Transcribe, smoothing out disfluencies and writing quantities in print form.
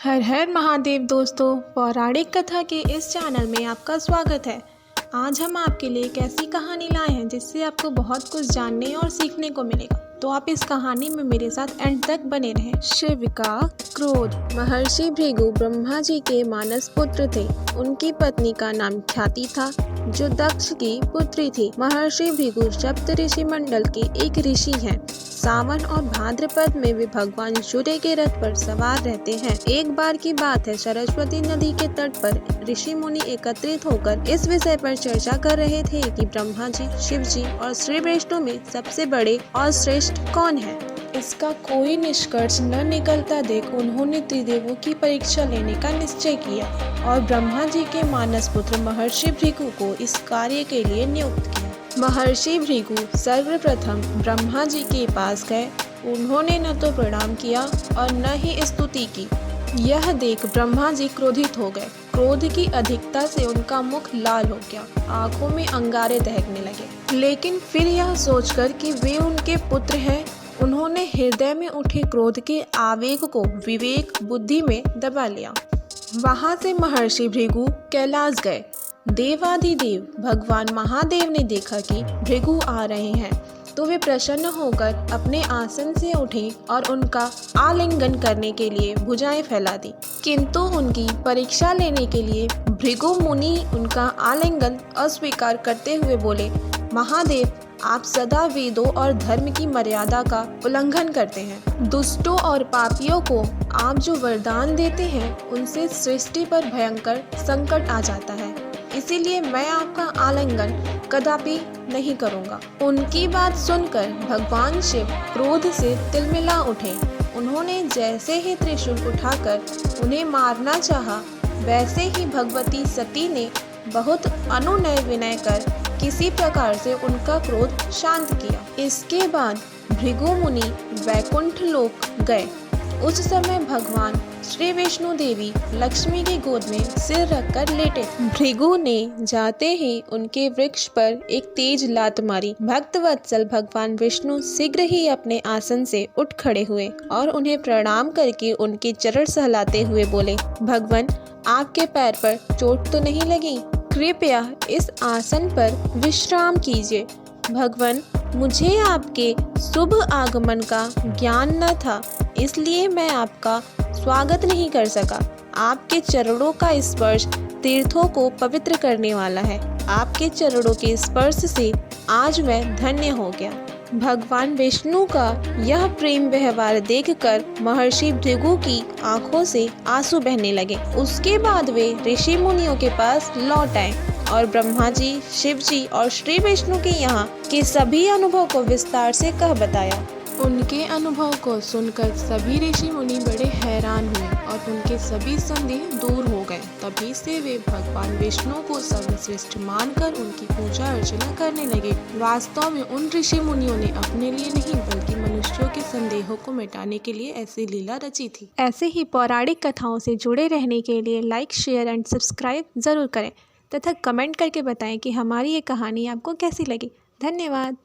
हर हर महादेव दोस्तों, पौराणिक कथा के इस चैनल में आपका स्वागत है। आज हम आपके लिए एक ऐसी कहानी लाए हैं जिससे आपको बहुत कुछ जानने और सीखने को मिलेगा। तो आप इस कहानी में मेरे साथ एंड तक बने रहें। शिव का क्रोध। महर्षि भृगु ब्रह्मा जी के मानस पुत्र थे। उनकी पत्नी का नाम ख्याति था, जो दक्ष की पुत्री थी। महर्षि भृगु सप्त ऋषि मंडल के एक ऋषि हैं। सावन और भाद्रपद में वे भगवान सूर्य के रथ पर सवार रहते हैं। एक बार की बात है, सरस्वती नदी के तट पर ऋषि मुनि एकत्रित होकर इस विषय पर चर्चा कर रहे थे कि ब्रह्मा जी, शिव जी और श्री विष्णु में सबसे बड़े और श्रेष्ठ कौन है। इसका कोई निष्कर्ष न निकलता देख उन्होंने त्रिदेवों की परीक्षा लेने का निश्चय किया और ब्रह्मा जी के मानस पुत्र महर्षि भृगु को इस कार्य के लिए नियुक्त किया। महर्षि भृगु सर्वप्रथम ब्रह्मा जी के पास गए। उन्होंने न तो प्रणाम किया और न ही स्तुति की। यह देख ब्रह्मा जी क्रोधित हो गए। क्रोध की अधिकता से उनका मुख लाल हो गया, आंखों में अंगारे दहकने लगे। लेकिन फिर यह सोचकर कि वे उनके पुत्र हैं, उन्होंने हृदय में उठे क्रोध के आवेग को विवेक बुद्धि में दबा लिया। वहां से महर्षि भृगु कैलाश गए। देवाधिदेव भगवान महादेव ने देखा कि भृगु आ रहे हैं, तो वे प्रसन्न होकर अपने आसन से उठे और उनका आलिंगन करने के लिए भुजाएं फैला दी। किंतु उनकी परीक्षा लेने के लिए भृगु मुनि उनका आलिंगन अस्वीकार करते हुए बोले, महादेव, आप सदा वेदों और धर्म की मर्यादा का उल्लंघन करते हैं। दुष्टों और पापियों को आप जो वरदान देते हैं, उनसे सृष्टि पर भयंकर संकट आ जाता है। इसीलिए मैं आपका आलिंगन कदापि नहीं करूंगा। उनकी बात सुनकर भगवान शिव क्रोध से तिलमिला उठे। उन्होंने जैसे ही त्रिशूल उठाकर उन्हें मारना चाहा, वैसे ही भगवती सती ने बहुत अनुनय विनय कर किसी प्रकार से उनका क्रोध शांत किया। इसके बाद भृगु मुनि वैकुंठ लोक गए। उस समय भगवान श्री विष्णु देवी लक्ष्मी की गोद में सिर रखकर लेटे। भृगु ने जाते ही उनके वृक्ष पर एक तेज लात मारी। भक्तवत्सल भगवान विष्णु शीघ्र ही अपने आसन से उठ खड़े हुए और उन्हें प्रणाम करके उनके चरण सहलाते हुए बोले, भगवान, आपके पैर पर चोट तो नहीं लगी? कृपया इस आसन पर विश्राम कीजिए। भगवान, मुझे आपके शुभ आगमन का ज्ञान न था, इसलिए मैं आपका स्वागत नहीं कर सका। आपके चरणों का स्पर्श तीर्थों को पवित्र करने वाला है। आपके चरणों के स्पर्श से आज मैं धन्य हो गया। भगवान विष्णु का यह प्रेम व्यवहार देखकर महर्षि भृगु की आंखों से आंसू बहने लगे। उसके बाद वे ऋषि मुनियों के पास लौट आए और ब्रह्मा जी, शिव जी और श्री विष्णु के यहाँ के सभी अनुभव को विस्तार से कह बताया। उनके अनुभव को सुनकर सभी ऋषि मुनि बड़े हैरान हुए और उनके सभी संदेह दूर हो गए। तभी से वे भगवान विष्णु को सर्वश्रेष्ठ मानकर उनकी पूजा अर्चना करने लगे। वास्तव में उन ऋषि मुनियों ने अपने लिए नहीं बल्कि मनुष्यों के संदेहों को मिटाने के लिए ऐसी लीला रची थी। ऐसे ही पौराणिक कथाओं से जुड़े रहने के लिए लाइक, शेयर एंड सब्सक्राइब जरूर करें तथा कमेंट करके बताएं कि हमारी ये कहानी आपको कैसी लगी। धन्यवाद।